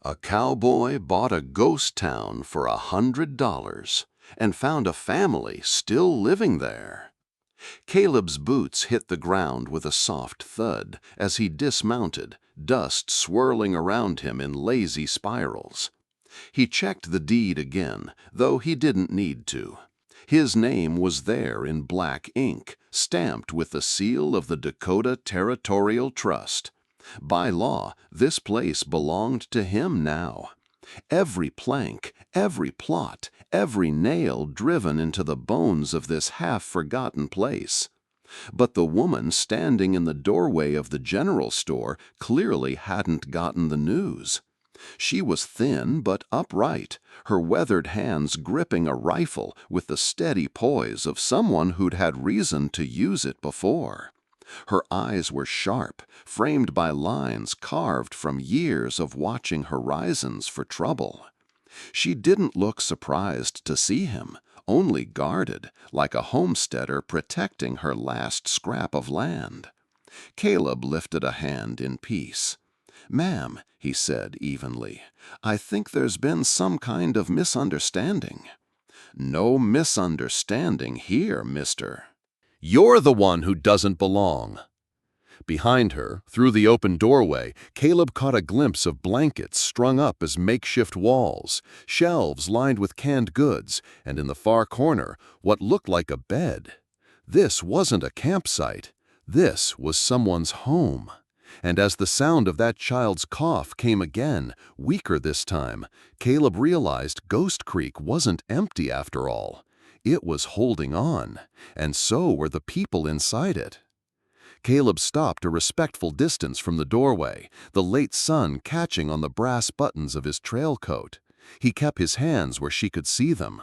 A cowboy bought a ghost town for $100 and found a family still living there. Caleb's boots hit the ground with a soft thud as he dismounted, dust swirling around him in lazy spirals. He checked the deed again, though he didn't need to. His name was there in black ink, stamped with the seal of the Dakota Territorial Trust. By law, this place belonged to him now. Every plank, every plot, every nail driven into the bones of this half-forgotten place. But the woman standing in the doorway of the general store clearly hadn't gotten the news. She was thin but upright, her weathered hands gripping a rifle with the steady poise of someone who'd had reason to use it before. Her eyes were sharp, framed by lines carved from years of watching horizons for trouble. She didn't look surprised to see him, only guarded, like a homesteader protecting her last scrap of land. Caleb lifted a hand in peace. "Ma'am," he said evenly, "I think there's been some kind of misunderstanding." "No misunderstanding here, mister." "You're the one who doesn't belong." Behind her, through the open doorway, Caleb caught a glimpse of blankets strung up as makeshift walls, shelves lined with canned goods, and in the far corner, what looked like a bed. This wasn't a campsite. This was someone's home. And as the sound of that child's cough came again, weaker this time, Caleb realized Ghost Creek wasn't empty after all. It was holding on, and so were the people inside it. Caleb stopped a respectful distance from the doorway, the late sun catching on the brass buttons of his trail coat. He kept his hands where she could see them.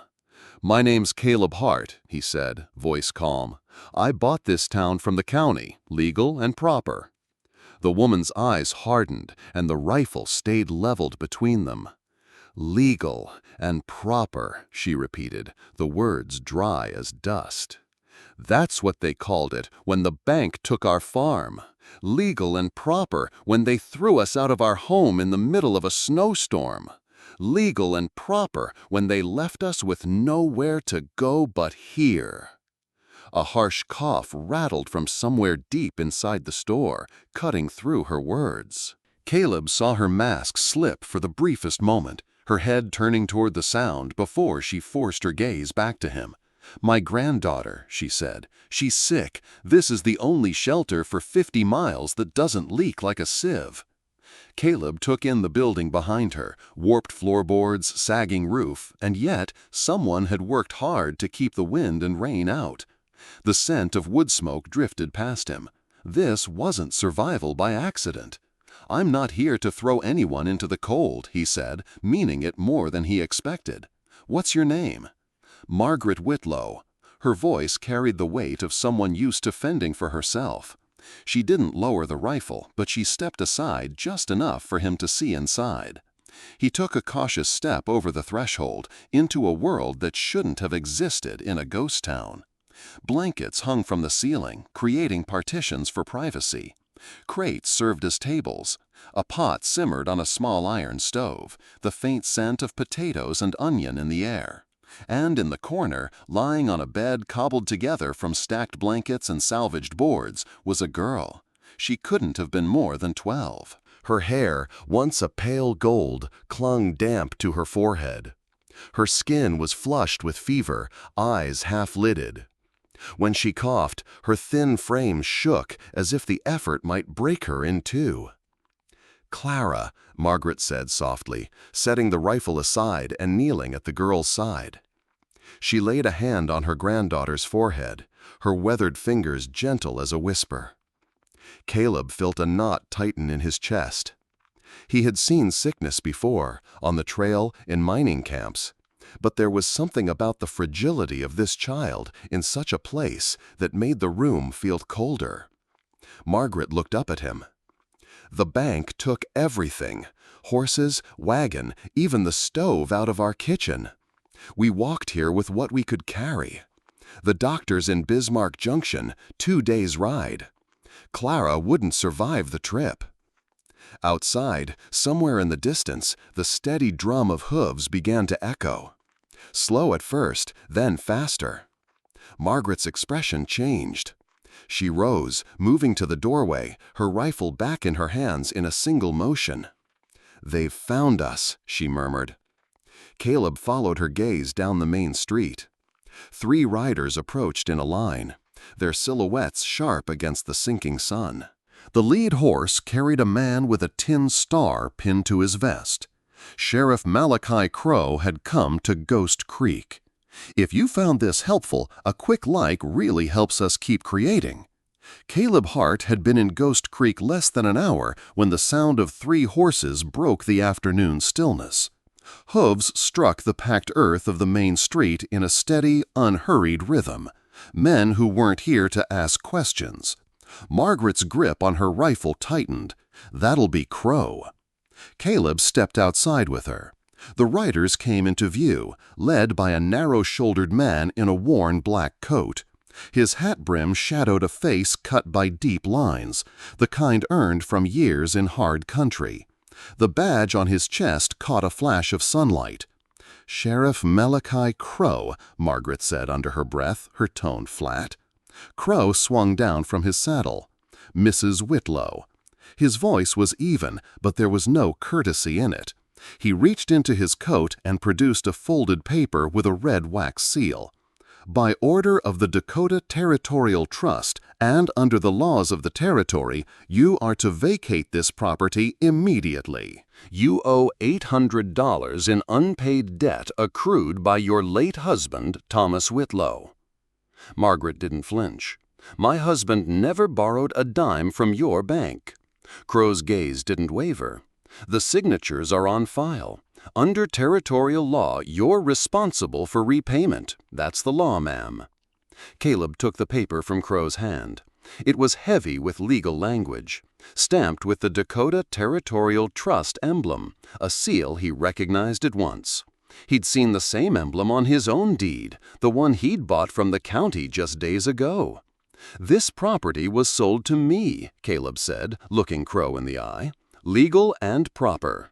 "My name's Caleb Hart," he said, voice calm. "I bought this town from the county, legal and proper." The woman's eyes hardened, and the rifle stayed leveled between them. "Legal and proper," she repeated, the words dry as dust. "That's what they called it when the bank took our farm. Legal and proper when they threw us out of our home in the middle of a snowstorm. Legal and proper when they left us with nowhere to go but here." A harsh cough rattled from somewhere deep inside the store, cutting through her words. Caleb saw her mask slip for the briefest moment, her head turning toward the sound before she forced her gaze back to him. "My granddaughter," she said. "She's sick. This is the only shelter for 50 miles that doesn't leak like a sieve." Caleb took in the building behind her, warped floorboards, sagging roof, and yet someone had worked hard to keep the wind and rain out. The scent of wood smoke drifted past him. This wasn't survival by accident. "I'm not here to throw anyone into the cold," he said, meaning it more than he expected. "What's your name?" "Margaret Whitlow." Her voice carried the weight of someone used to fending for herself. She didn't lower the rifle, but she stepped aside just enough for him to see inside. He took a cautious step over the threshold, into a world that shouldn't have existed in a ghost town. Blankets hung from the ceiling, creating partitions for privacy. Crates served as tables. A pot simmered on a small iron stove, the faint scent of potatoes and onion in the air. And in the corner, lying on a bed cobbled together from stacked blankets and salvaged boards, was a girl. She couldn't have been more than 12. Her hair, once a pale gold, clung damp to her forehead. Her skin was flushed with fever, eyes half-lidded. When she coughed, her thin frame shook as if the effort might break her in two. "Clara," Margaret said softly, setting the rifle aside and kneeling at the girl's side. She laid a hand on her granddaughter's forehead, her weathered fingers gentle as a whisper. Caleb felt a knot tighten in his chest. He had seen sickness before, on the trail, in mining camps. But there was something about the fragility of this child in such a place that made the room feel colder. Margaret looked up at him. "The bank took everything, horses, wagon, even the stove out of our kitchen. We walked here with what we could carry. The doctor's in Bismarck Junction, 2 days' ride. Clara wouldn't survive the trip." Outside, somewhere in the distance, the steady drum of hooves began to echo. Slow at first, then faster. Margaret's expression changed. She rose, moving to the doorway, her rifle back in her hands in a single motion. "They've found us," she murmured. Caleb followed her gaze down the main street. 3 riders approached in a line, their silhouettes sharp against the sinking sun. The lead horse carried a man with a tin star pinned to his vest. Sheriff Malachi Crow had come to Ghost Creek. If you found this helpful, a quick like really helps us keep creating. Caleb Hart had been in Ghost Creek less than an hour when the sound of 3 horses broke the afternoon stillness. Hooves struck the packed earth of the main street in a steady, unhurried rhythm. Men who weren't here to ask questions. Margaret's grip on her rifle tightened. That'll be Crow. Caleb stepped outside with her. The riders came into view, led by a narrow-shouldered man in a worn black coat. His hat brim shadowed a face cut by deep lines, the kind earned from years in hard country. The badge on his chest caught a flash of sunlight. "Sheriff Malachi Crow," Margaret said under her breath, her tone flat. Crow swung down from his saddle. "Mrs. Whitlow." His voice was even, but there was no courtesy in it. He reached into his coat and produced a folded paper with a red wax seal. "By order of the Dakota Territorial Trust and under the laws of the territory, you are to vacate this property immediately. You owe $800 in unpaid debt accrued by your late husband, Thomas Whitlow." Margaret didn't flinch. "My husband never borrowed a dime from your bank." Crow's gaze didn't waver. "The signatures are on file. Under territorial law, you're responsible for repayment. That's the law, ma'am." Caleb took the paper from Crow's hand. It was heavy with legal language, stamped with the Dakota Territorial Trust emblem, a seal he recognized at once. He'd seen the same emblem on his own deed, the one he'd bought from the county just days ago. "This property was sold to me," Caleb said, looking Crow in the eye. "Legal and proper."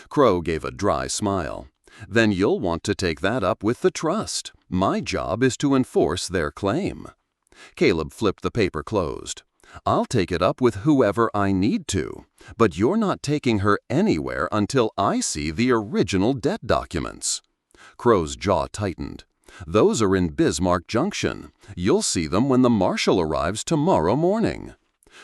Crow gave a dry smile. "Then you'll want to take that up with the trust. My job is to enforce their claim." Caleb flipped the paper closed. "I'll take it up with whoever I need to, but you're not taking her anywhere until I see the original debt documents." Crow's jaw tightened. "Those are in Bismarck Junction. You'll see them when the marshal arrives tomorrow morning."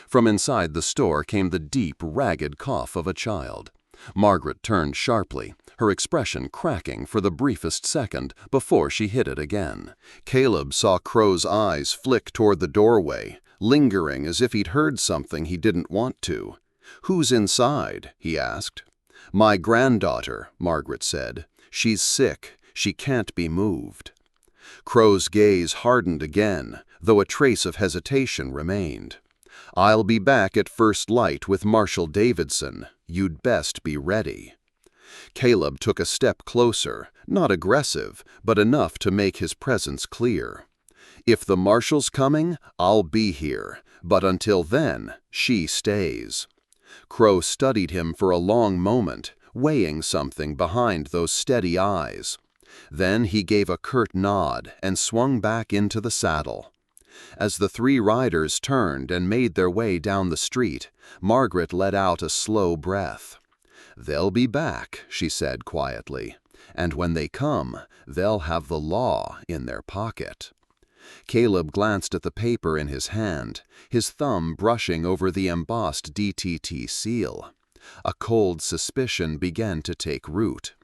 From inside the store came the deep, ragged cough of a child. Margaret turned sharply, her expression cracking for the briefest second before she hid it again. Caleb saw Crow's eyes flick toward the doorway, lingering as if he'd heard something he didn't want to. "Who's inside?" he asked. "My granddaughter," Margaret said. "She's sick. She can't be moved." Crow's gaze hardened again, though a trace of hesitation remained. "I'll be back at first light with Marshal Davidson. You'd best be ready." Caleb took a step closer, not aggressive, but enough to make his presence clear. "If the marshal's coming, I'll be here, but until then, she stays." Crow studied him for a long moment, weighing something behind those steady eyes. Then he gave a curt nod and swung back into the saddle. As the 3 riders turned and made their way down the street, Margaret let out a slow breath. "They'll be back," she said quietly, "and when they come, they'll have the law in their pocket." Caleb glanced at the paper in his hand, his thumb brushing over the embossed DTT seal. A cold suspicion began to take root.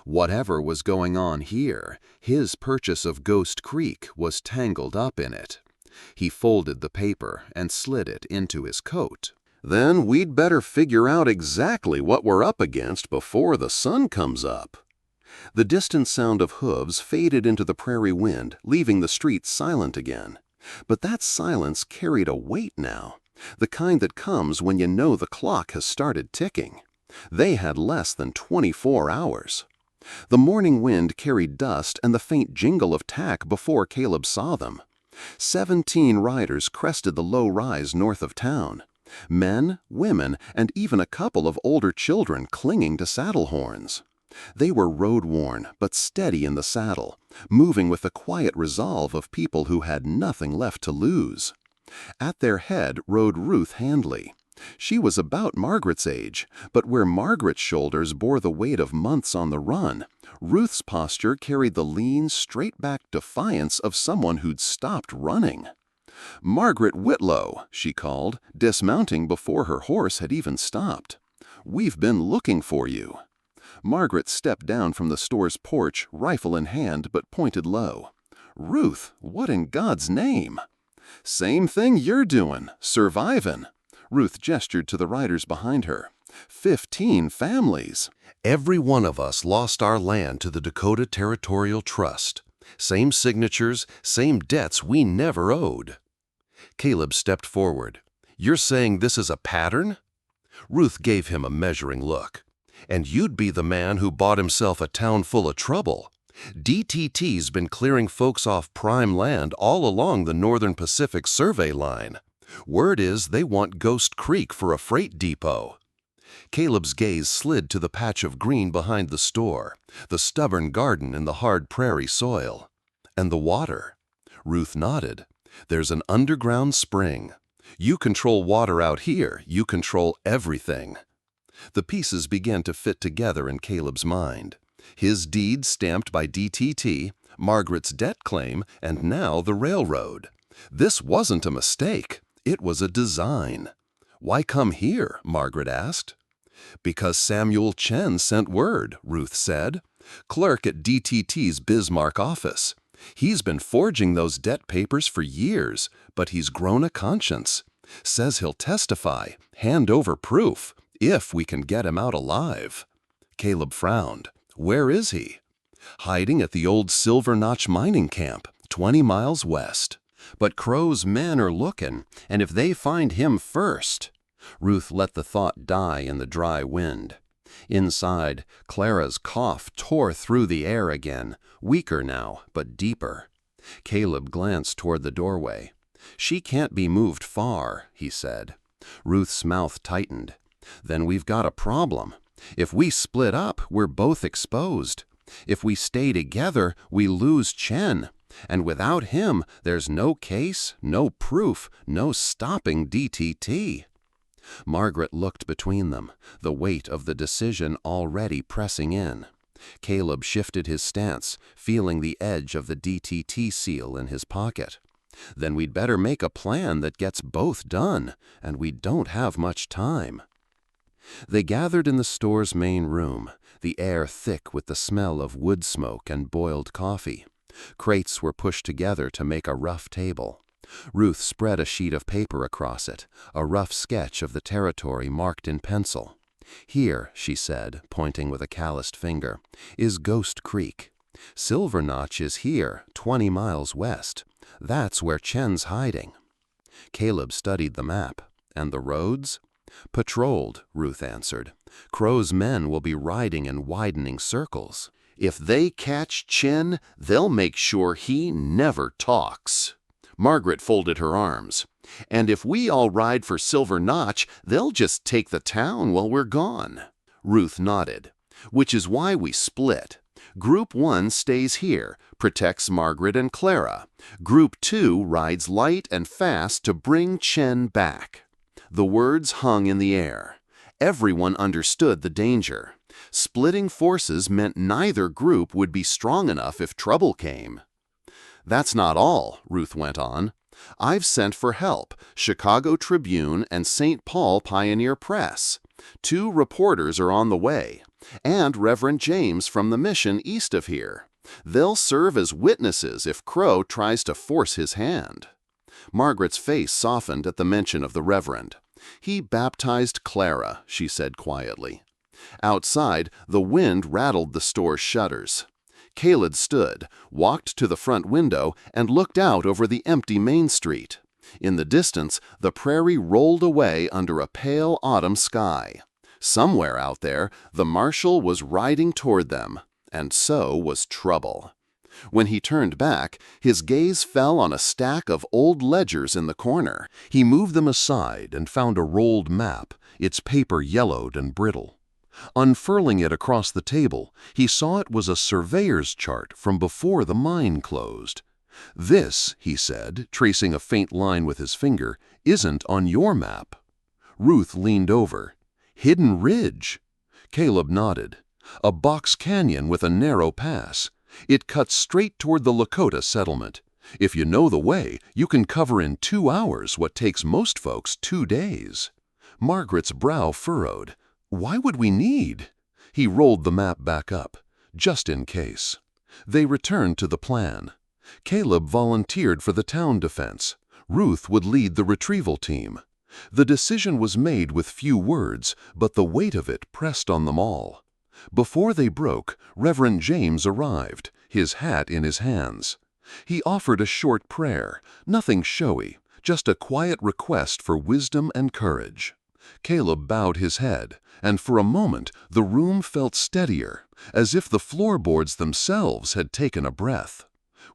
Whatever was going on here, his purchase of Ghost Creek was tangled up in it. He folded the paper and slid it into his coat. "Then we'd better figure out exactly what we're up against before the sun comes up." The distant sound of hooves faded into the prairie wind, leaving the street silent again. But that silence carried a weight now, the kind that comes when you know the clock has started ticking. They had less than 24 hours. The morning wind carried dust and the faint jingle of tack before Caleb saw them. 17 riders crested the low rise north of town. Men, women, and even a couple of older children clinging to saddle horns. They were road-worn but steady in the saddle, moving with the quiet resolve of people who had nothing left to lose. At their head rode Ruth Handley. She was about Margaret's age, but where Margaret's shoulders bore the weight of months on the run, Ruth's posture carried the lean, straight-back defiance of someone who'd stopped running. "Margaret Whitlow," she called, dismounting before her horse had even stopped. "We've been looking for you." Margaret stepped down from the store's porch, rifle in hand, but pointed low. "Ruth, what in God's name?" "Same thing you're doing, survivin'." Ruth gestured to the riders behind her. 15 families. Every one of us lost our land to the Dakota Territorial Trust. Same signatures, same debts we never owed. Caleb stepped forward. "You're saying this is a pattern?" Ruth gave him a measuring look. "And you'd be the man who bought himself a town full of trouble. DTT's been clearing folks off prime land all along the Northern Pacific Survey line. Word is they want Ghost Creek for a freight depot." Caleb's gaze slid to the patch of green behind the store, the stubborn garden in the hard prairie soil. "And the water?" Ruth nodded. "There's an underground spring. You control water out here, you control everything." The pieces began to fit together in Caleb's mind. His deed stamped by DTT, Margaret's debt claim, and now the railroad. This wasn't a mistake. It was a design. "Why come here?" Margaret asked. "Because Samuel Chen sent word," Ruth said. "Clerk at DTT's Bismarck office. He's been forging those debt papers for years, but he's grown a conscience. Says he'll testify, hand over proof, if we can get him out alive." Caleb frowned. "Where is he?" "Hiding at the old Silver Notch mining camp, 20 miles west. But Crow's men are looking, and if they find him first—" Ruth let the thought die in the dry wind. Inside, Clara's cough tore through the air again, weaker now, but deeper. Caleb glanced toward the doorway. "She can't be moved far," he said. Ruth's mouth tightened. "Then we've got a problem. If we split up, we're both exposed. If we stay together, we lose Chen. And without him, there's no case, no proof, no stopping DTT." Margaret looked between them, the weight of the decision already pressing in. Caleb shifted his stance, feeling the edge of the DTT seal in his pocket. "Then we'd better make a plan that gets both done, and we don't have much time." They gathered in the store's main room, the air thick with the smell of wood smoke and boiled coffee. Crates were pushed together to make a rough table. Ruth spread a sheet of paper across it, a rough sketch of the territory marked in pencil. "Here," she said, pointing with a calloused finger, "is Ghost Creek. Silver Notch is here, 20 miles west. That's where Chen's hiding." Caleb studied the map. "And the roads?" "Patrolled," Ruth answered. "Crow's men will be riding in widening circles. If they catch Chen, they'll make sure he never talks." Margaret folded her arms. "And if we all ride for Silver Notch, they'll just take the town while we're gone." Ruth nodded. "Which is why we split. Group 1 stays here, protects Margaret and Clara. Group 2 rides light and fast to bring Chen back." The words hung in the air. Everyone understood the danger. Splitting forces meant neither group would be strong enough if trouble came. "That's not all," Ruth went on. "I've sent for help, Chicago Tribune and St. Paul Pioneer Press. 2 reporters are on the way, and Reverend James from the mission east of here. They'll serve as witnesses if Crow tries to force his hand." Margaret's face softened at the mention of the Reverend. "He baptized Clara," she said quietly. Outside, the wind rattled the store's shutters. Caleb stood, walked to the front window, and looked out over the empty Main Street. In the distance, the prairie rolled away under a pale autumn sky. Somewhere out there, the marshal was riding toward them, and so was trouble. When he turned back, his gaze fell on a stack of old ledgers in the corner. He moved them aside and found a rolled map, its paper yellowed and brittle. Unfurling it across the table, he saw it was a surveyor's chart from before the mine closed. "This," he said, tracing a faint line with his finger, "isn't on your map." Ruth leaned over. "Hidden Ridge." Caleb nodded. "A box canyon with a narrow pass. It cuts straight toward the Lakota settlement. If you know the way, you can cover in 2 hours what takes most folks 2 days." Margaret's brow furrowed. "Why would we need?" He rolled the map back up, just in case. They returned to the plan. Caleb volunteered for the town defense. Ruth would lead the retrieval team. The decision was made with few words, but the weight of it pressed on them all. Before they broke, Reverend James arrived, his hat in his hands. He offered a short prayer, nothing showy, just a quiet request for wisdom and courage. Caleb bowed his head, and for a moment the room felt steadier, as if the floorboards themselves had taken a breath.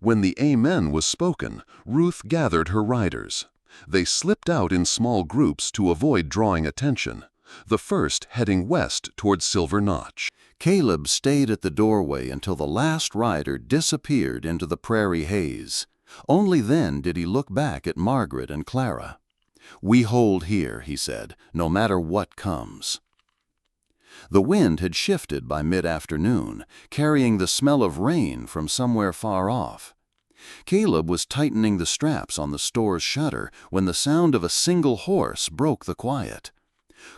When the Amen was spoken, Ruth gathered her riders. They slipped out in small groups to avoid drawing attention, the first heading west toward Silver Notch. Caleb stayed at the doorway until the last rider disappeared into the prairie haze. Only then did he look back at Margaret and Clara. "We hold here," he said, "no matter what comes." The wind had shifted by mid-afternoon, carrying the smell of rain from somewhere far off. Caleb was tightening the straps on the store's shutter when the sound of a single horse broke the quiet.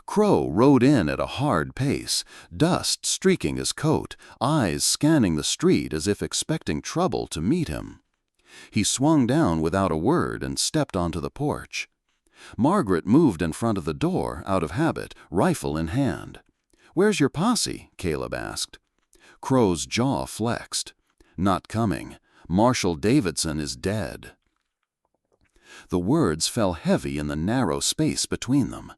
Crow rode in at a hard pace, dust streaking his coat, eyes scanning the street as if expecting trouble to meet him. He swung down without a word and stepped onto the porch. Margaret moved in front of the door, out of habit, rifle in hand. "Where's your posse?" Caleb asked. Crow's jaw flexed. "Not coming. Marshal Davidson is dead." The words fell heavy in the narrow space between them.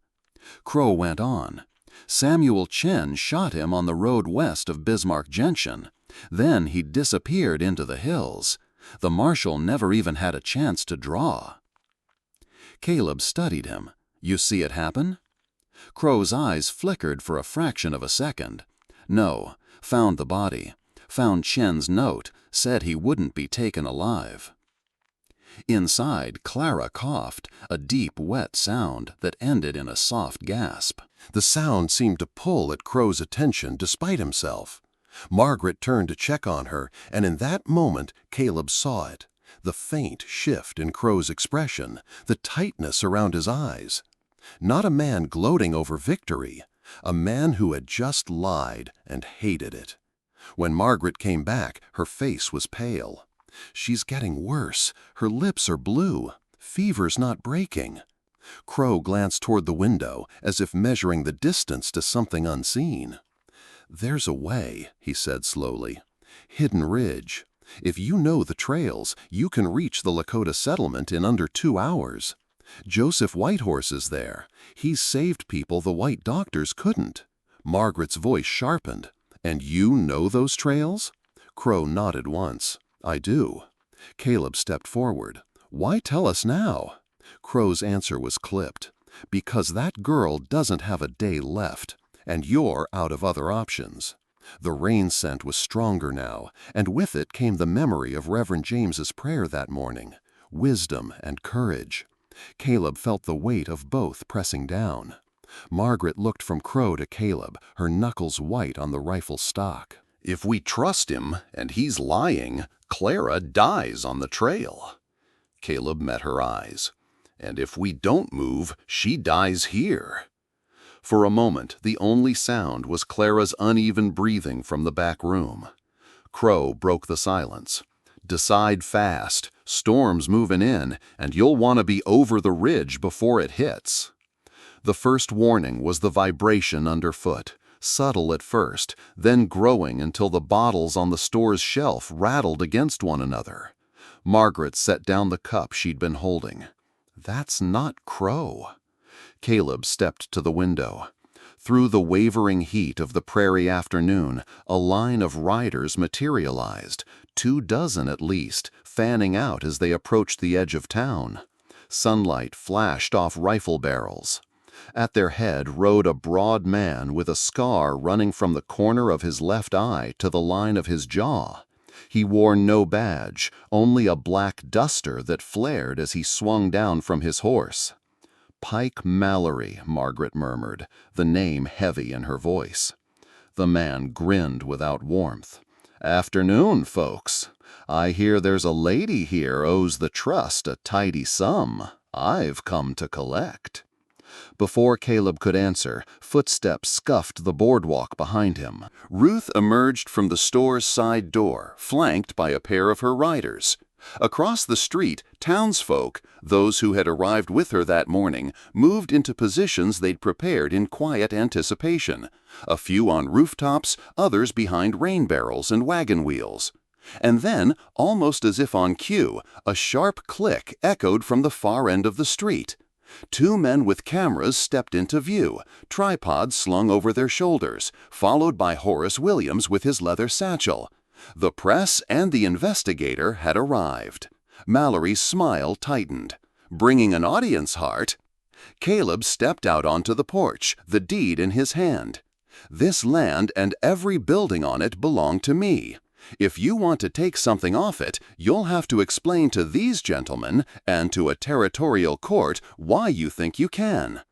Crow went on. "Samuel Chen shot him on the road west of Bismarck Junction. Then he disappeared into the hills. The marshal never even had a chance to draw." Caleb studied him. "You see it happen?" Crow's eyes flickered for a fraction of a second. "No. Found the body. Found Chen's note. Said he wouldn't be taken alive." Inside, Clara coughed, a deep, wet sound that ended in a soft gasp. The sound seemed to pull at Crow's attention despite himself. Margaret turned to check on her, and in that moment Caleb saw it. The faint shift in Crow's expression, the tightness around his eyes. Not a man gloating over victory, a man who had just lied and hated it. When Margaret came back, her face was pale. "She's getting worse. Her lips are blue. Fever's not breaking." Crow glanced toward the window, as if measuring the distance to something unseen. "There's a way," he said slowly. "Hidden Ridge. If you know the trails, you can reach the Lakota settlement in under 2 hours. Joseph Whitehorse is there. He's saved people the white doctors couldn't." Margaret's voice sharpened. "And you know those trails?" Crow nodded once. "I do." Caleb stepped forward. "Why tell us now?" Crow's answer was clipped. "Because that girl doesn't have a day left, and you're out of other options." The rain scent was stronger now, and with it came the memory of Reverend James's prayer that morning. Wisdom and courage. Caleb felt the weight of both pressing down. Margaret looked from Crow to Caleb, her knuckles white on the rifle stock. "If we trust him, and he's lying, Clara dies on the trail." Caleb met her eyes. "And if we don't move, she dies here." For a moment, the only sound was Clara's uneven breathing from the back room. Crow broke the silence. "Decide fast. Storm's moving in, and you'll want to be over the ridge before it hits." The first warning was the vibration underfoot, subtle at first, then growing until the bottles on the store's shelf rattled against one another. Margaret set down the cup she'd been holding. "That's not Crow." Caleb stepped to the window. Through the wavering heat of the prairie afternoon, a line of riders materialized, 24 at least, fanning out as they approached the edge of town. Sunlight flashed off rifle barrels. At their head rode a broad man with a scar running from the corner of his left eye to the line of his jaw. He wore no badge, only a black duster that flared as he swung down from his horse. "Pike Mallory," Margaret murmured, the name heavy in her voice. The man grinned without warmth. "Afternoon, folks. I hear there's a lady here owes the trust a tidy sum. I've come to collect." Before Caleb could answer, footsteps scuffed the boardwalk behind him. Ruth emerged from the store's side door, flanked by a pair of her riders. Across the street, townsfolk, those who had arrived with her that morning, moved into positions they'd prepared in quiet anticipation, a few on rooftops, others behind rain barrels and wagon wheels. And then, almost as if on cue, a sharp click echoed from the far end of the street. Two men with cameras stepped into view, tripods slung over their shoulders, followed by Horace Williams with his leather satchel. The press and the investigator had arrived. Mallory's smile tightened. Bringing an audience heart? Caleb stepped out onto the porch, the deed in his hand. "This land and every building on it belong to me. If you want to take something off it, you'll have to explain to these gentlemen and to a territorial court why you think you can."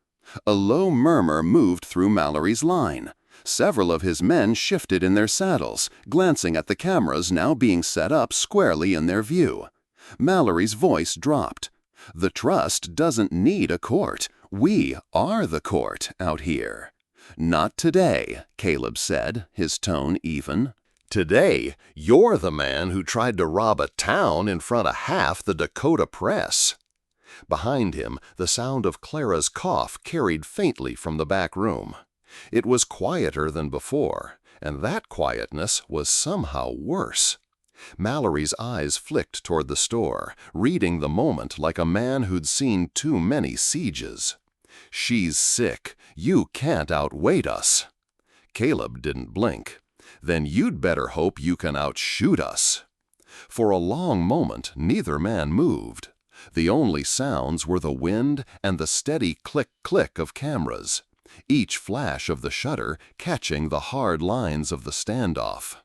A low murmur moved through Mallory's line. Several of his men shifted in their saddles, glancing at the cameras now being set up squarely in their view. Mallory's voice dropped. "The trust doesn't need a court. We are the court out here." "Not today," Caleb said, his tone even. "Today, you're the man who tried to rob a town in front of half the Dakota press." Behind him, the sound of Clara's cough carried faintly from the back room. It was quieter than before, and that quietness was somehow worse. Mallory's eyes flicked toward the store, reading the moment like a man who'd seen too many sieges. "She's sick. You can't outweight us." Caleb didn't blink. "Then you'd better hope you can outshoot us." For a long moment, neither man moved. The only sounds were the wind and the steady click-click of cameras, each flash of the shutter catching the hard lines of the standoff.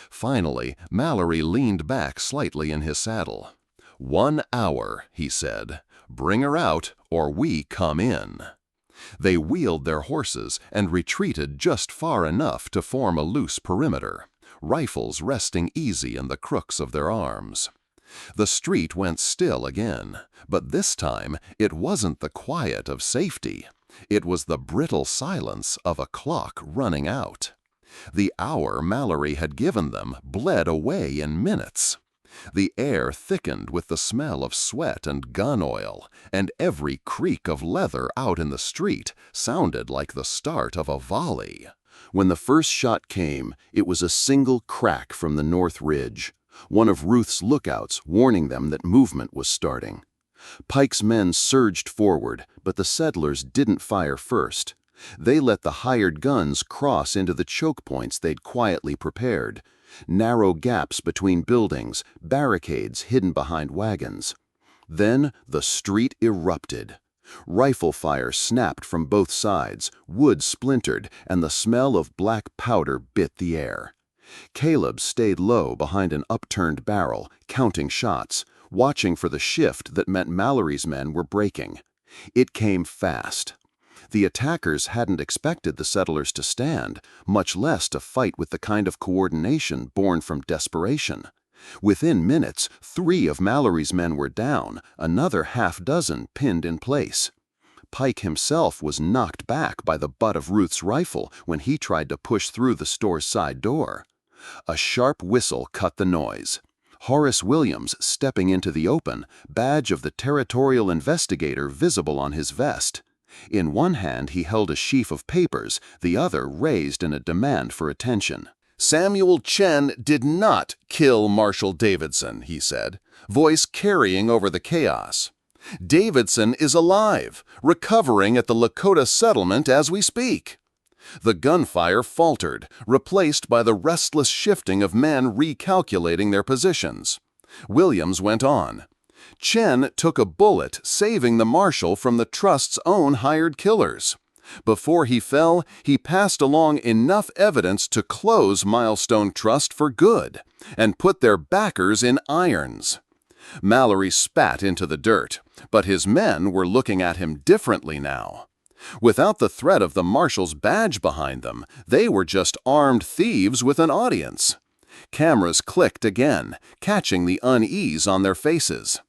Finally, Mallory leaned back slightly in his saddle. "1 hour," he said. "Bring her out, or we come in." They wheeled their horses and retreated just far enough to form a loose perimeter, rifles resting easy in the crooks of their arms. The street went still again, but this time it wasn't the quiet of safety. It was the brittle silence of a clock running out. The hour Mallory had given them bled away in minutes. The air thickened with the smell of sweat and gun oil, and every creak of leather out in the street sounded like the start of a volley. When the first shot came, it was a single crack from the north ridge, one of Ruth's lookouts warning them that movement was starting. Pike's men surged forward, but the settlers didn't fire first. They let the hired guns cross into the choke points they'd quietly prepared, narrow gaps between buildings, barricades hidden behind wagons. Then the street erupted. Rifle fire snapped from both sides, wood splintered, and the smell of black powder bit the air. Caleb stayed low behind an upturned barrel, counting shots, watching for the shift that meant Mallory's men were breaking. It came fast. The attackers hadn't expected the settlers to stand, much less to fight with the kind of coordination born from desperation. Within minutes, 3 of Mallory's men were down, another half-dozen pinned in place. Pike himself was knocked back by the butt of Ruth's rifle when he tried to push through the store's side door. A sharp whistle cut the noise. Horace Williams stepping into the open, badge of the territorial investigator visible on his vest. In one hand he held a sheaf of papers, the other raised in a demand for attention. "Samuel Chen did not kill Marshal Davidson," he said, voice carrying over the chaos. "Davidson is alive, recovering at the Lakota settlement as we speak." The gunfire faltered, replaced by the restless shifting of men recalculating their positions. Williams went on. Chen took a bullet, saving the marshal from the trust's own hired killers. Before he fell, he passed along enough evidence to close Milestone Trust for good and put their backers in irons. Mallory spat into the dirt, but his men were looking at him differently now. Without the threat of the marshal's badge behind them, they were just armed thieves with an audience. Cameras clicked again, catching the unease on their faces.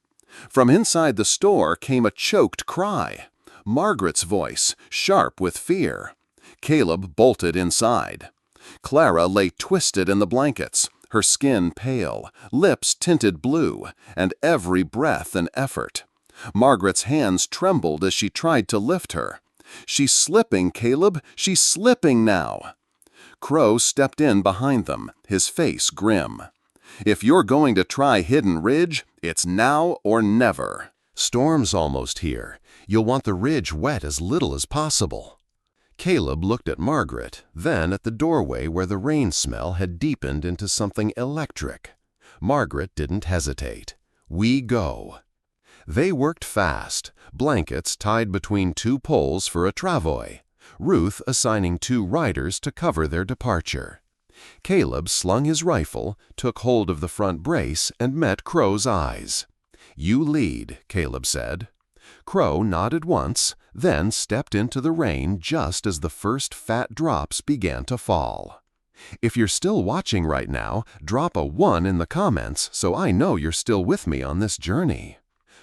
From inside the store came a choked cry. Margaret's voice, sharp with fear. Caleb bolted inside. Clara lay twisted in the blankets, her skin pale, lips tinted blue, and every breath an effort. Margaret's hands trembled as she tried to lift her. "She's slipping, Caleb! She's slipping now!" Crow stepped in behind them, his face grim. "If you're going to try Hidden Ridge, it's now or never." "Storm's almost here. You'll want the ridge wet as little as possible." Caleb looked at Margaret, then at the doorway where the rain smell had deepened into something electric. Margaret didn't hesitate. "We go." They worked fast, blankets tied between two poles for a travois, Ruth assigning 2 riders to cover their departure. Caleb slung his rifle, took hold of the front brace, and met Crow's eyes. "You lead," Caleb said. Crow nodded once, then stepped into the rain just as the first fat drops began to fall. If you're still watching right now, drop a 1 in the comments so I know you're still with me on this journey.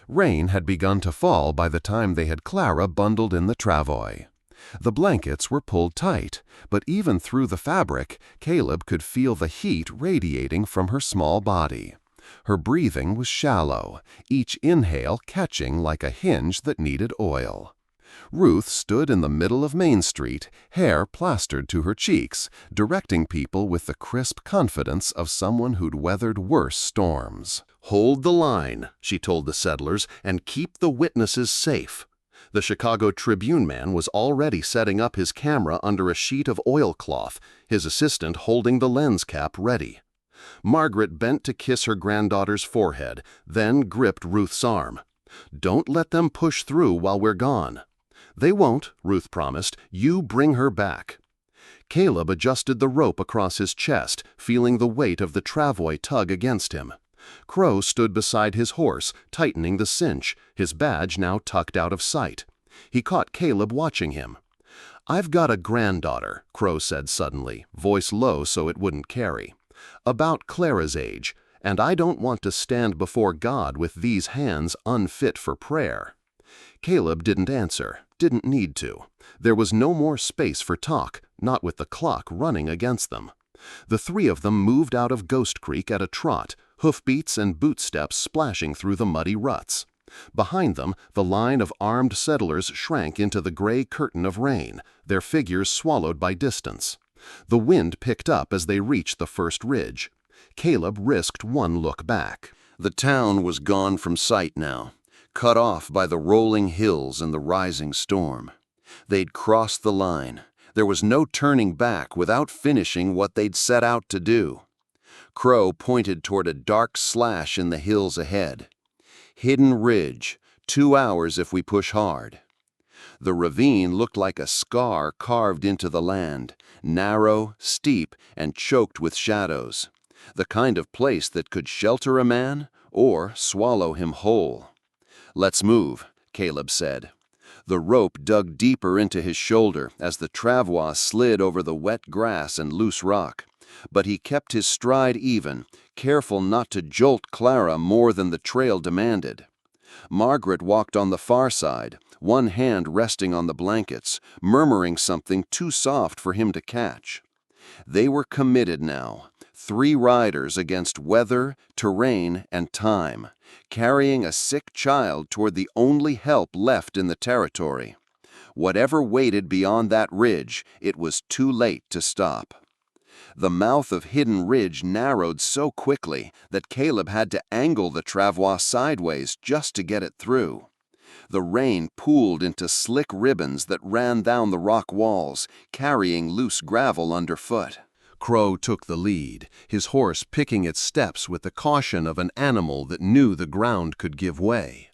Rain had begun to fall by the time they had Clara bundled in the travois. The blankets were pulled tight, but even through the fabric, Caleb could feel the heat radiating from her small body. Her breathing was shallow, each inhale catching like a hinge that needed oil. Ruth stood in the middle of Main Street, hair plastered to her cheeks, directing people with the crisp confidence of someone who'd weathered worse storms. "Hold the line," she told the settlers, "and keep the witnesses safe." The Chicago Tribune man was already setting up his camera under a sheet of oilcloth, his assistant holding the lens cap ready. Margaret bent to kiss her granddaughter's forehead, then gripped Ruth's arm. "Don't let them push through while we're gone." "They won't," Ruth promised. "You bring her back." Caleb adjusted the rope across his chest, feeling the weight of the travois tug against him. Crow stood beside his horse, tightening the cinch, his badge now tucked out of sight. He caught Caleb watching him. "I've got a granddaughter," Crow said suddenly, voice low so it wouldn't carry. "About Clara's age, and I don't want to stand before God with these hands unfit for prayer." Caleb didn't answer, didn't need to. There was no more space for talk, not with the clock running against them. The 3 of them moved out of Ghost Creek at a trot, hoofbeats and bootsteps splashing through the muddy ruts. Behind them, the line of armed settlers shrank into the gray curtain of rain, their figures swallowed by distance. The wind picked up as they reached the first ridge. Caleb risked one look back. The town was gone from sight now, cut off by the rolling hills and the rising storm. They'd crossed the line. There was no turning back without finishing what they'd set out to do. Crow pointed toward a dark slash in the hills ahead. "Hidden Ridge, 2 hours if we push hard." The ravine looked like a scar carved into the land, narrow, steep, and choked with shadows. The kind of place that could shelter a man or swallow him whole. "Let's move," Caleb said. The rope dug deeper into his shoulder as the travois slid over the wet grass and loose rock. But he kept his stride even, careful not to jolt Clara more than the trail demanded. Margaret walked on the far side, one hand resting on the blankets, murmuring something too soft for him to catch. They were committed now, 3 riders against weather, terrain, and time, carrying a sick child toward the only help left in the territory. Whatever waited beyond that ridge, it was too late to stop. The mouth of Hidden Ridge narrowed so quickly that Caleb had to angle the travois sideways just to get it through. The rain pooled into slick ribbons that ran down the rock walls, carrying loose gravel underfoot. Crow took the lead, his horse picking its steps with the caution of an animal that knew the ground could give way.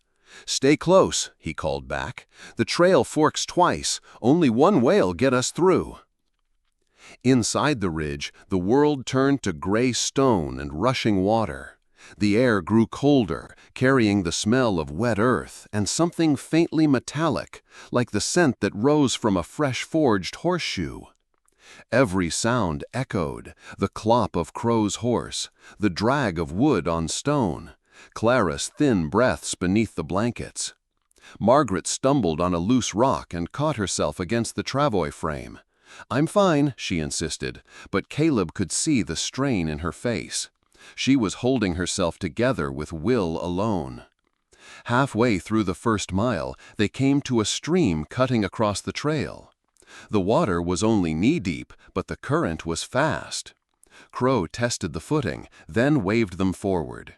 "Stay close," he called back. "The trail forks twice. Only one way'll get us through." Inside the ridge, the world turned to gray stone and rushing water. The air grew colder, carrying the smell of wet earth and something faintly metallic, like the scent that rose from a fresh-forged horseshoe. Every sound echoed, the clop of Crow's horse, the drag of wood on stone, Clara's thin breaths beneath the blankets. Margaret stumbled on a loose rock and caught herself against the travoy frame. "I'm fine," she insisted, but Caleb could see the strain in her face. She was holding herself together with will alone. Halfway through the first mile, they came to a stream cutting across the trail. The water was only knee-deep, but the current was fast. Crow tested the footing, then waved them forward.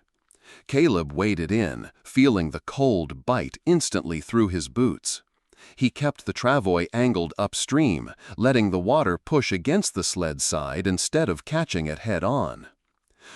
Caleb waded in, feeling the cold bite instantly through his boots. He kept the travoy angled upstream, letting the water push against the sled's side instead of catching it head-on.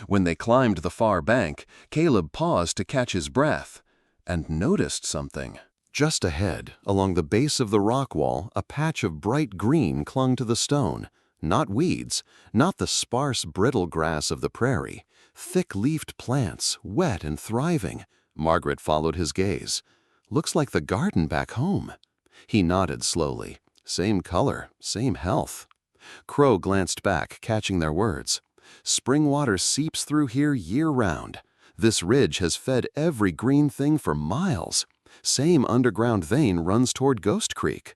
When they climbed the far bank, Caleb paused to catch his breath and noticed something. Just ahead, along the base of the rock wall, a patch of bright green clung to the stone. Not weeds, not the sparse, brittle grass of the prairie. Thick-leafed plants, wet and thriving. Margaret followed his gaze. "Looks like the garden back home." He nodded slowly. "Same color, same health." Crow glanced back, catching their words. "Spring water seeps through here year-round. This ridge has fed every green thing for miles. Same underground vein runs toward Ghost Creek."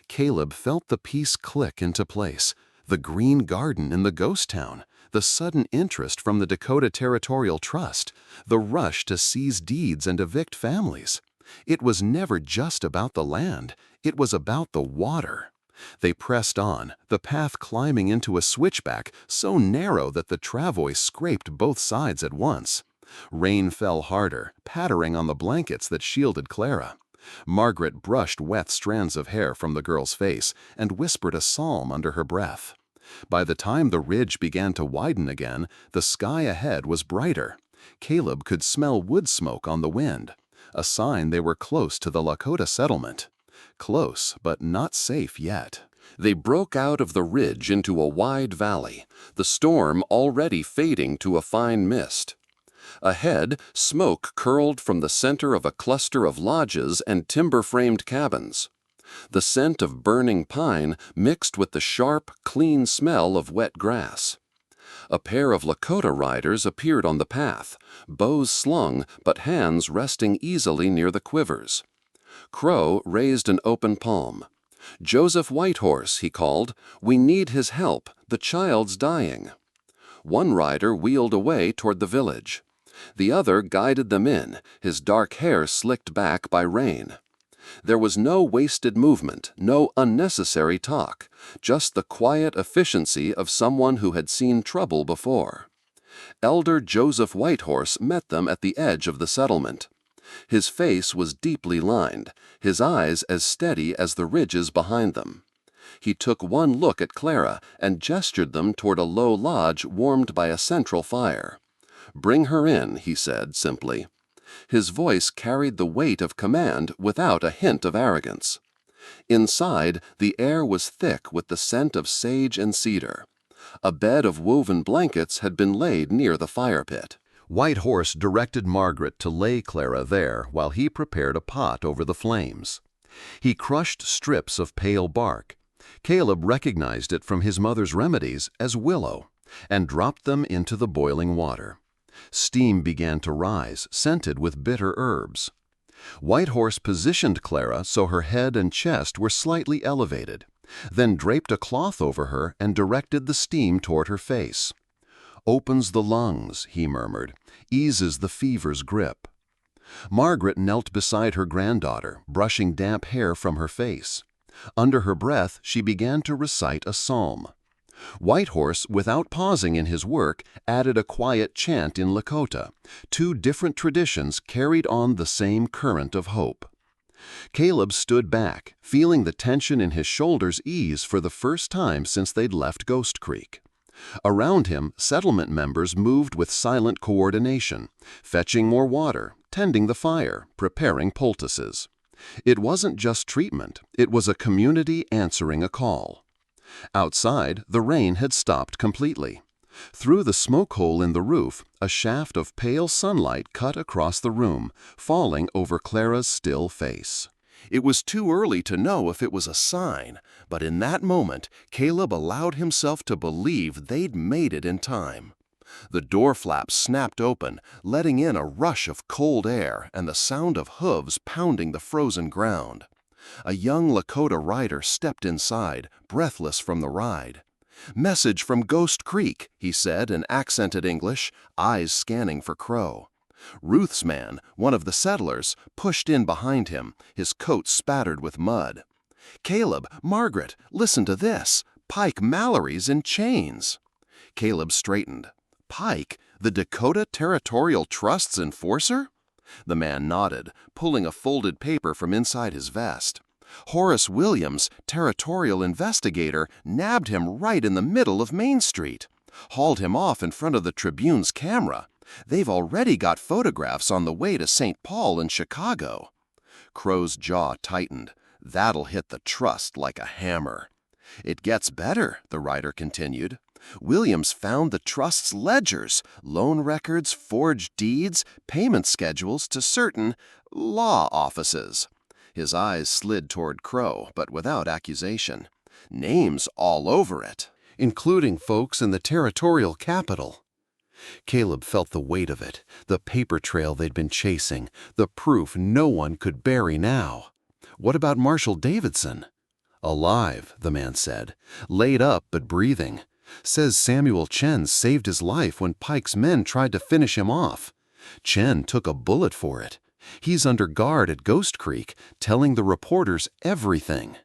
Caleb felt the piece click into place. The green garden in the ghost town, the sudden interest from the Dakota Territorial Trust, the rush to seize deeds and evict families. It was never just about the land, it was about the water. They pressed on, the path climbing into a switchback so narrow that the travoy scraped both sides at once. Rain fell harder, pattering on the blankets that shielded Clara. Margaret brushed wet strands of hair from the girl's face and whispered a psalm under her breath. By the time the ridge began to widen again, the sky ahead was brighter. Caleb could smell wood smoke on the wind, a sign they were close to the Lakota settlement. Close, but not safe yet. They broke out of the ridge into a wide valley, the storm already fading to a fine mist. Ahead, smoke curled from the center of a cluster of lodges and timber-framed cabins. The scent of burning pine mixed with the sharp, clean smell of wet grass. A pair of Lakota riders appeared on the path, bows slung but hands resting easily near the quivers. Crow raised an open palm. "Joseph Whitehorse," he called. "We need his help. The child's dying." One rider wheeled away toward the village. The other guided them in, his dark hair slicked back by rain. There was no wasted movement, no unnecessary talk, just the quiet efficiency of someone who had seen trouble before. Elder Joseph Whitehorse met them at the edge of the settlement. His face was deeply lined, his eyes as steady as the ridges behind them. He took one look at Clara and gestured them toward a low lodge warmed by a central fire. "Bring her in," he said simply. His voice carried the weight of command without a hint of arrogance. Inside, the air was thick with the scent of sage and cedar. A bed of woven blankets had been laid near the fire pit. Whitehorse directed Margaret to lay Clara there while he prepared a pot over the flames. He crushed strips of pale bark. Caleb recognized it from his mother's remedies as willow, and dropped them into the boiling water. Steam began to rise, scented with bitter herbs. Whitehorse positioned Clara so her head and chest were slightly elevated, then draped a cloth over her and directed the steam toward her face. "Opens the lungs," he murmured, "eases the fever's grip." Margaret knelt beside her granddaughter, brushing damp hair from her face. Under her breath, she began to recite a psalm. Whitehorse, without pausing in his work, added a quiet chant in Lakota. Two different traditions carried on the same current of hope. Caleb stood back, feeling the tension in his shoulders ease for the first time since they'd left Ghost Creek. Around him, settlement members moved with silent coordination, fetching more water, tending the fire, preparing poultices. It wasn't just treatment, it was a community answering a call. Outside, the rain had stopped completely. Through the smoke hole in the roof, a shaft of pale sunlight cut across the room, falling over Clara's still face. It was too early to know if it was a sign, but in that moment, Caleb allowed himself to believe they'd made it in time. The door flaps snapped open, letting in a rush of cold air and the sound of hooves pounding the frozen ground. A young Lakota rider stepped inside, breathless from the ride. "Message from Ghost Creek," he said in accented English, eyes scanning for Crow. Ruth's man, one of the settlers, pushed in behind him, his coat spattered with mud. "Caleb, Margaret, listen to this. Pike Mallory's in chains." Caleb straightened. "Pike, the Dakota Territorial Trust's enforcer?" The man nodded, pulling a folded paper from inside his vest. "Horace Williams, territorial investigator, nabbed him right in the middle of Main Street. Hauled him off in front of the Tribune's camera. They've already got photographs on the way to St. Paul and Chicago." Crow's jaw tightened. "That'll hit the trust like a hammer." "It gets better," the writer continued. "Williams found the trust's ledgers, loan records, forged deeds, payment schedules to certain law offices." His eyes slid toward Crow, but without accusation. "Names all over it." "Including folks in the territorial capital." Caleb felt the weight of it, the paper trail they'd been chasing, the proof no one could bury now. What about Marshall Davidson? "Alive," the man said. "Laid up but breathing. Says Samuel Chen saved his life when Pike's men tried to finish him off. Chen took a bullet for it. He's under guard at Ghost Creek, telling the reporters everything."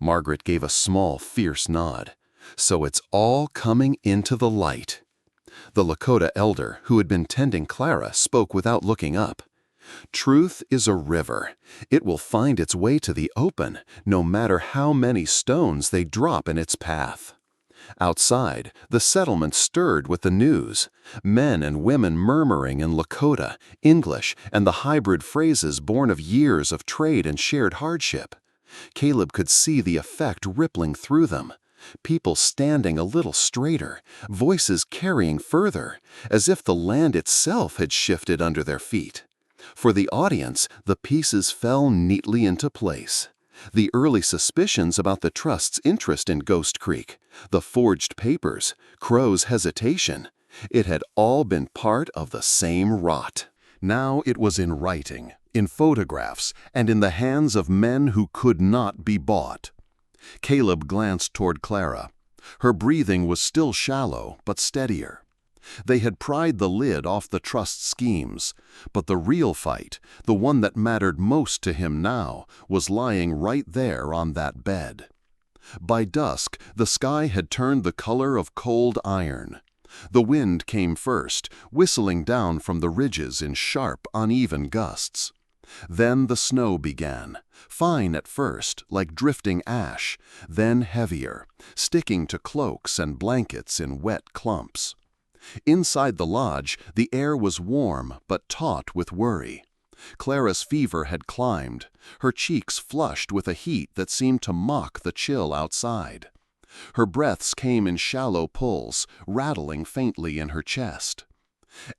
Margaret gave a small, fierce nod. "So it's all coming into the light." The Lakota elder, who had been tending Clara, spoke without looking up. "Truth is a river. It will find its way to the open, no matter how many stones they drop in its path." Outside, the settlement stirred with the news. Men and women murmuring in Lakota, English, and the hybrid phrases born of years of trade and shared hardship. Caleb could see the effect rippling through them. People standing a little straighter, voices carrying further, as if the land itself had shifted under their feet. For the audience, the pieces fell neatly into place. The early suspicions about the trust's interest in Ghost Creek, the forged papers, Crow's hesitation, it had all been part of the same rot. Now it was in writing, in photographs, and in the hands of men who could not be bought. Caleb glanced toward Clara. Her breathing was still shallow, but steadier. They had pried the lid off the trust's schemes, but the real fight, the one that mattered most to him now, was lying right there on that bed. By dusk, the sky had turned the color of cold iron. The wind came first, whistling down from the ridges in sharp, uneven gusts. Then the snow began, fine at first, like drifting ash, then heavier, sticking to cloaks and blankets in wet clumps. Inside the lodge, the air was warm but taut with worry. Clara's fever had climbed, her cheeks flushed with a heat that seemed to mock the chill outside. Her breaths came in shallow pulls, rattling faintly in her chest.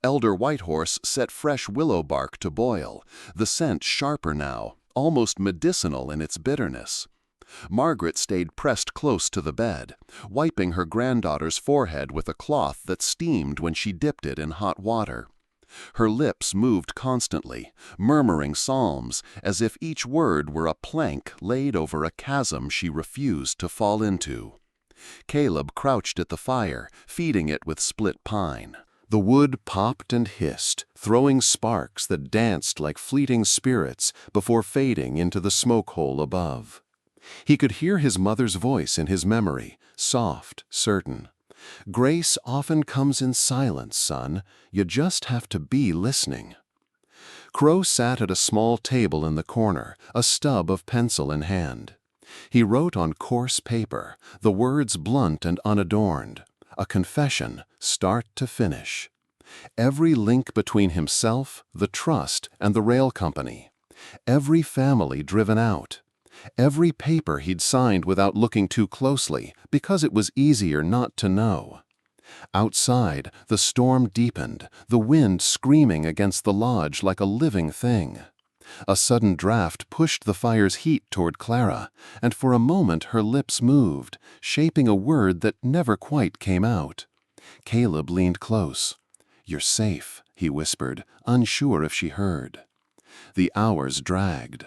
Elder Whitehorse set fresh willow bark to boil, the scent sharper now, almost medicinal in its bitterness. Margaret stayed pressed close to the bed, wiping her granddaughter's forehead with a cloth that steamed when she dipped it in hot water. Her lips moved constantly, murmuring psalms, as if each word were a plank laid over a chasm she refused to fall into. Caleb crouched at the fire, feeding it with split pine. The wood popped and hissed, throwing sparks that danced like fleeting spirits before fading into the smoke hole above. He could hear his mother's voice in his memory, soft, certain. "Grace often comes in silence, son. You just have to be listening." Crow sat at a small table in the corner, a stub of pencil in hand. He wrote on coarse paper, the words blunt and unadorned, a confession, start to finish. Every link between himself, the trust, and the rail company. Every family driven out. Every paper he'd signed without looking too closely, because it was easier not to know. Outside, the storm deepened, the wind screaming against the lodge like a living thing. A sudden draft pushed the fire's heat toward Clara, and for a moment her lips moved, shaping a word that never quite came out. Caleb leaned close. "You're safe," he whispered, unsure if she heard. The hours dragged.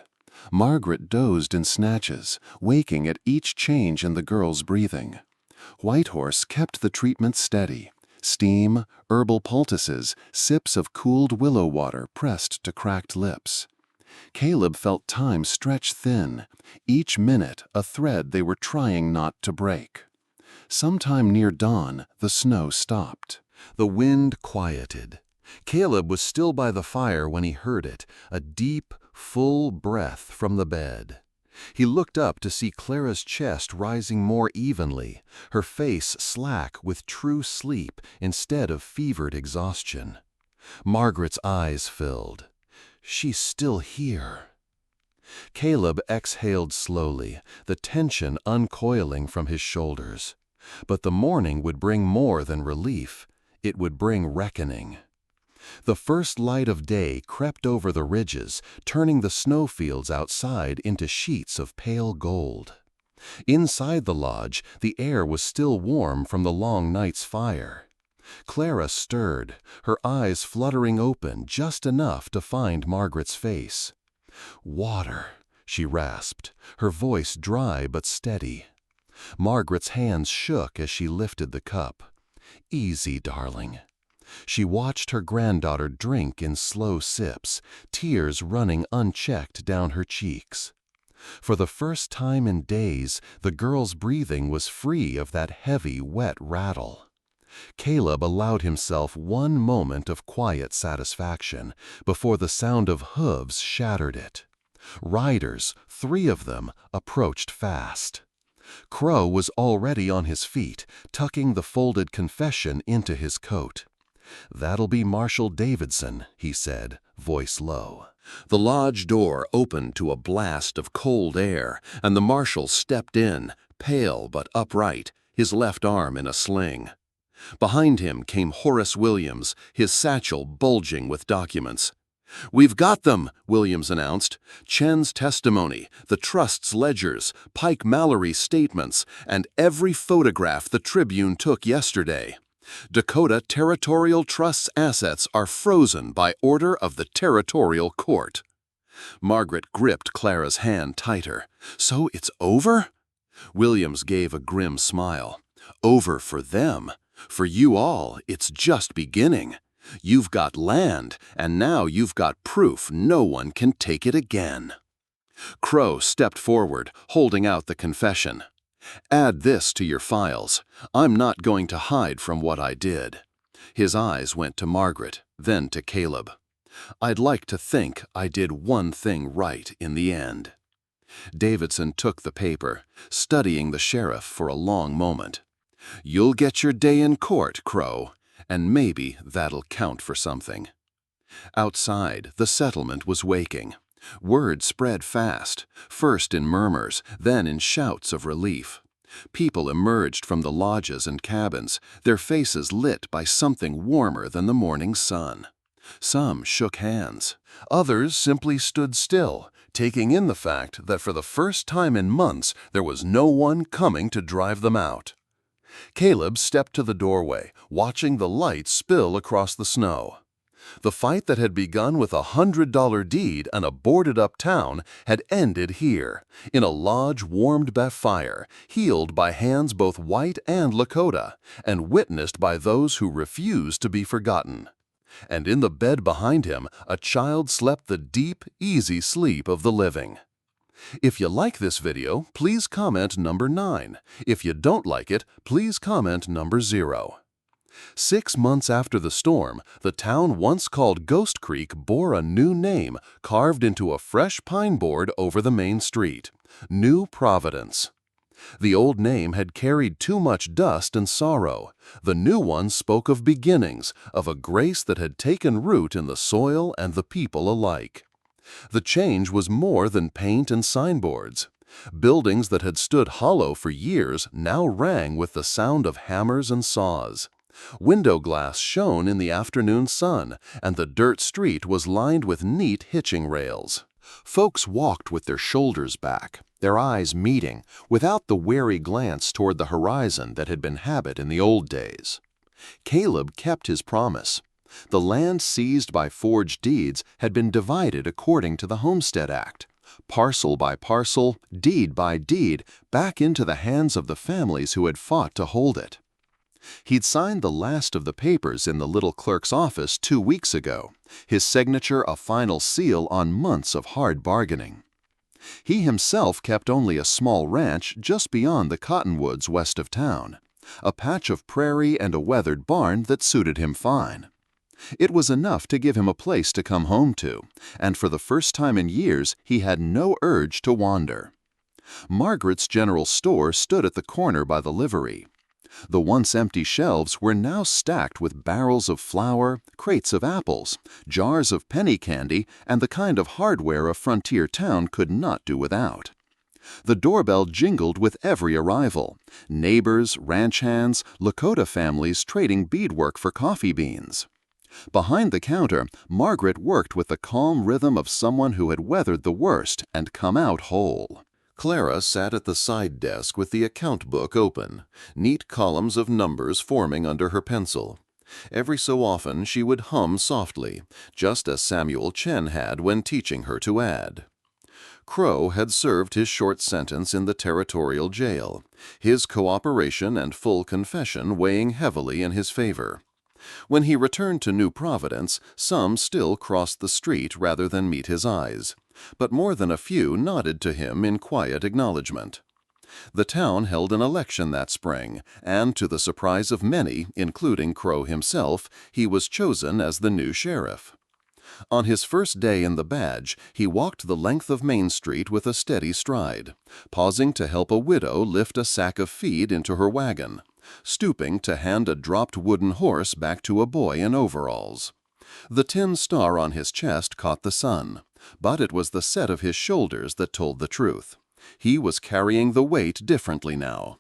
Margaret dozed in snatches, waking at each change in the girl's breathing. Whitehorse kept the treatment steady. Steam, herbal poultices, sips of cooled willow water pressed to cracked lips. Caleb felt time stretch thin, each minute a thread they were trying not to break. Sometime near dawn, the snow stopped. The wind quieted. Caleb was still by the fire when he heard it, a deep, full breath from the bed. He looked up to see Clara's chest rising more evenly, her face slack with true sleep instead of fevered exhaustion. Margaret's eyes filled. She's still here. Caleb exhaled slowly, the tension uncoiling from his shoulders. But the morning would bring more than relief. It would bring reckoning. The first light of day crept over the ridges, turning the snowfields outside into sheets of pale gold. Inside the lodge, the air was still warm from the long night's fire. Clara stirred, her eyes fluttering open just enough to find Margaret's face. "Water," she rasped, her voice dry but steady. Margaret's hands shook as she lifted the cup. "Easy, darling." She watched her granddaughter drink in slow sips, tears running unchecked down her cheeks. For the first time in days, the girl's breathing was free of that heavy, wet rattle. Caleb allowed himself one moment of quiet satisfaction before the sound of hooves shattered it. Riders, 3 of them, approached fast. Crow was already on his feet, tucking the folded confession into his coat. "That'll be Marshal Davidson," he said, voice low. The lodge door opened to a blast of cold air, and the marshal stepped in, pale but upright, his left arm in a sling. Behind him came Horace Williams, his satchel bulging with documents. "We've got them," Williams announced. "Chen's testimony, the trust's ledgers, Pike Mallory's statements, and every photograph the Tribune took yesterday. Dakota Territorial Trust's assets are frozen by order of the Territorial Court." Margaret gripped Clara's hand tighter. "So it's over?" Williams gave a grim smile. "Over for them. For you all, it's just beginning. You've got land, and now you've got proof no one can take it again." Crow stepped forward, holding out the confession. "Add this to your files. I'm not going to hide from what I did." His eyes went to Margaret, then to Caleb. "I'd like to think I did one thing right in the end." Davidson took the paper, studying the sheriff for a long moment. "You'll get your day in court, Crow, and maybe that'll count for something." Outside, the settlement was waking. Word spread fast, first in murmurs, then in shouts of relief. People emerged from the lodges and cabins, their faces lit by something warmer than the morning sun. Some shook hands. Others simply stood still, taking in the fact that for the first time in months there was no one coming to drive them out. Caleb stepped to the doorway, watching the light spill across the snow. The fight that had begun with a $100 deed and a boarded-up town had ended here, in a lodge warmed by fire, healed by hands both white and Lakota, and witnessed by those who refused to be forgotten. And in the bed behind him, a child slept the deep, easy sleep of the living. If you like this video, please comment number 9. If you don't like it, please comment number 0. 6 months after the storm, the town once called Ghost Creek bore a new name carved into a fresh pine board over the main street: New Providence. The old name had carried too much dust and sorrow. The new one spoke of beginnings, of a grace that had taken root in the soil and the people alike. The change was more than paint and signboards. Buildings that had stood hollow for years now rang with the sound of hammers and saws. Window glass shone in the afternoon sun, and the dirt street was lined with neat hitching rails. Folks walked with their shoulders back, their eyes meeting, without the wary glance toward the horizon that had been habit in the old days. Caleb kept his promise. The land seized by forged deeds had been divided according to the Homestead Act. Parcel by parcel, deed by deed, back into the hands of the families who had fought to hold it. He'd signed the last of the papers in the little clerk's office 2 weeks ago, his signature a final seal on months of hard bargaining. He himself kept only a small ranch just beyond the cottonwoods west of town, a patch of prairie and a weathered barn that suited him fine. It was enough to give him a place to come home to, and for the first time in years he had no urge to wander. Margaret's general store stood at the corner by the livery. The once empty shelves were now stacked with barrels of flour, crates of apples, jars of penny candy, and the kind of hardware a frontier town could not do without. The doorbell jingled with every arrival: neighbors, ranch hands, Lakota families trading beadwork for coffee beans. Behind the counter, Margaret worked with the calm rhythm of someone who had weathered the worst and come out whole. Clara sat at the side desk with the account book open, neat columns of numbers forming under her pencil. Every so often she would hum softly, just as Samuel Chen had when teaching her to add. Crow had served his short sentence in the territorial jail, his cooperation and full confession weighing heavily in his favor. When he returned to New Providence, some still crossed the street rather than meet his eyes, but more than a few nodded to him in quiet acknowledgment. The town held an election that spring, and to the surprise of many, including Crow himself, he was chosen as the new sheriff. On his first day in the badge, he walked the length of Main Street with a steady stride, pausing to help a widow lift a sack of feed into her wagon, stooping to hand a dropped wooden horse back to a boy in overalls. The tin star on his chest caught the sun, but it was the set of his shoulders that told the truth. He was carrying the weight differently now.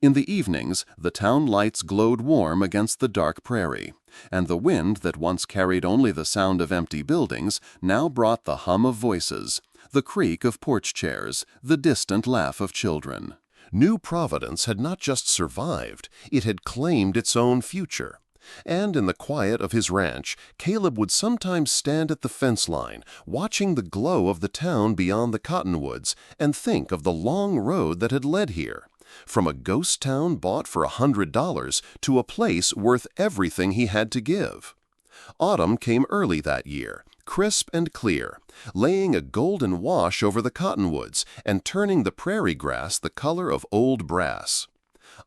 In the evenings, the town lights glowed warm against the dark prairie, and the wind that once carried only the sound of empty buildings now brought the hum of voices, the creak of porch chairs, the distant laugh of children. New Providence had not just survived, it had claimed its own future. And in the quiet of his ranch, Caleb would sometimes stand at the fence line, watching the glow of the town beyond the cottonwoods, and think of the long road that had led here, from a ghost town bought for $100 to a place worth everything he had to give. Autumn came early that year, crisp and clear, laying a golden wash over the cottonwoods and turning the prairie grass the color of old brass.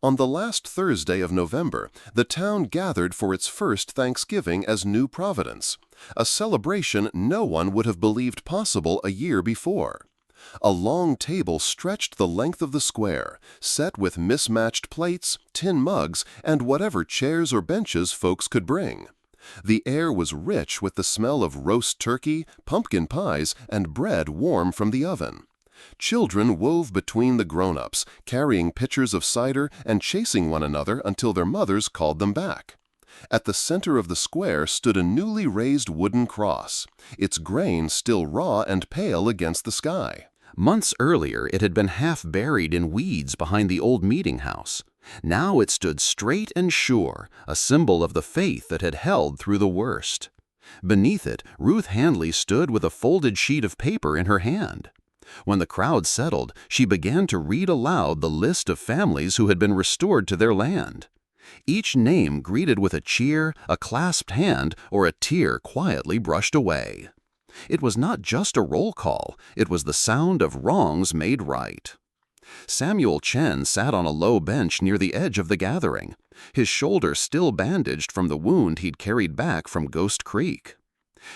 On the last Thursday of November, the town gathered for its first Thanksgiving as New Providence, a celebration no one would have believed possible a year before. A long table stretched the length of the square, set with mismatched plates, tin mugs, and whatever chairs or benches folks could bring. The air was rich with the smell of roast turkey, pumpkin pies, and bread warm from the oven. Children wove between the grown-ups, carrying pitchers of cider and chasing one another until their mothers called them back. At the center of the square stood a newly raised wooden cross, its grain still raw and pale against the sky. Months earlier, it had been half buried in weeds behind the old meeting house. Now it stood straight and sure, a symbol of the faith that had held through the worst. Beneath it, Ruth Handley stood with a folded sheet of paper in her hand. When the crowd settled, she began to read aloud the list of families who had been restored to their land. Each name greeted with a cheer, a clasped hand, or a tear quietly brushed away. It was not just a roll call, it was the sound of wrongs made right. Samuel Chen sat on a low bench near the edge of the gathering, his shoulder still bandaged from the wound he'd carried back from Ghost Creek.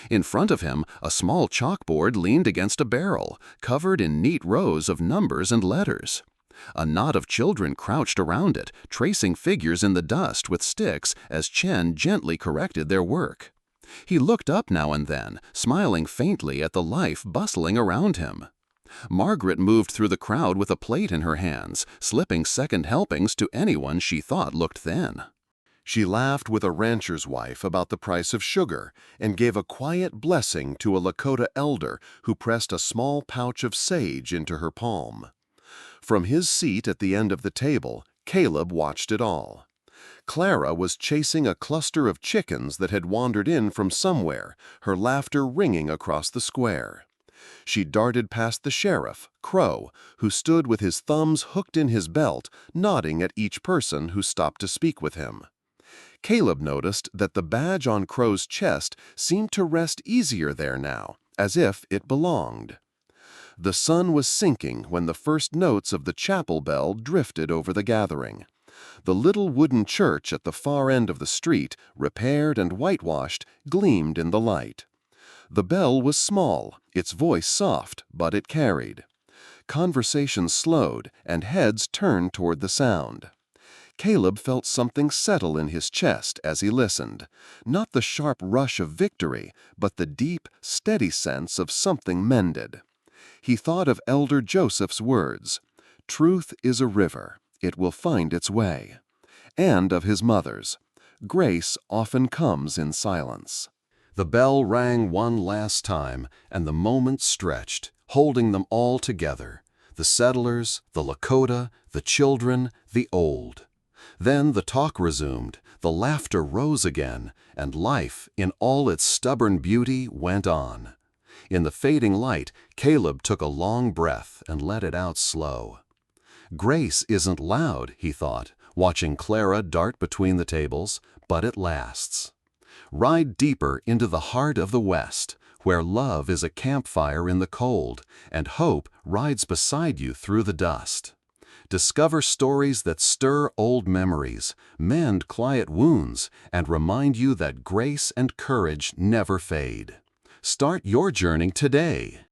In front of him, a small chalkboard leaned against a barrel, covered in neat rows of numbers and letters. A knot of children crouched around it, tracing figures in the dust with sticks as Chen gently corrected their work. He looked up now and then, smiling faintly at the life bustling around him. Margaret moved through the crowd with a plate in her hands, slipping second helpings to anyone she thought looked thin. She laughed with a rancher's wife about the price of sugar and gave a quiet blessing to a Lakota elder who pressed a small pouch of sage into her palm. From his seat at the end of the table, Caleb watched it all. Clara was chasing a cluster of chickens that had wandered in from somewhere, her laughter ringing across the square. She darted past the sheriff, Crow, who stood with his thumbs hooked in his belt, nodding at each person who stopped to speak with him. Caleb noticed that the badge on Crow's chest seemed to rest easier there now, as if it belonged. The sun was sinking when the first notes of the chapel bell drifted over the gathering. The little wooden church at the far end of the street, repaired and whitewashed, gleamed in the light. The bell was small, its voice soft, but it carried. Conversation slowed, and heads turned toward the sound. Caleb felt something settle in his chest as he listened, not the sharp rush of victory, but the deep, steady sense of something mended. He thought of Elder Joseph's words, "Truth is a river, it will find its way," and of his mother's, "Grace often comes in silence." The bell rang one last time, and the moments stretched, holding them all together, the settlers, the Lakota, the children, the old. Then the talk resumed, the laughter rose again, and life, in all its stubborn beauty, went on. In the fading light, Caleb took a long breath and let it out slow. Grace isn't loud, he thought, watching Clara dart between the tables, but it lasts. Ride deeper into the heart of the West, where love is a campfire in the cold, and hope rides beside you through the dust. Discover stories that stir old memories, mend quiet wounds, and remind you that grace and courage never fade. Start your journey today.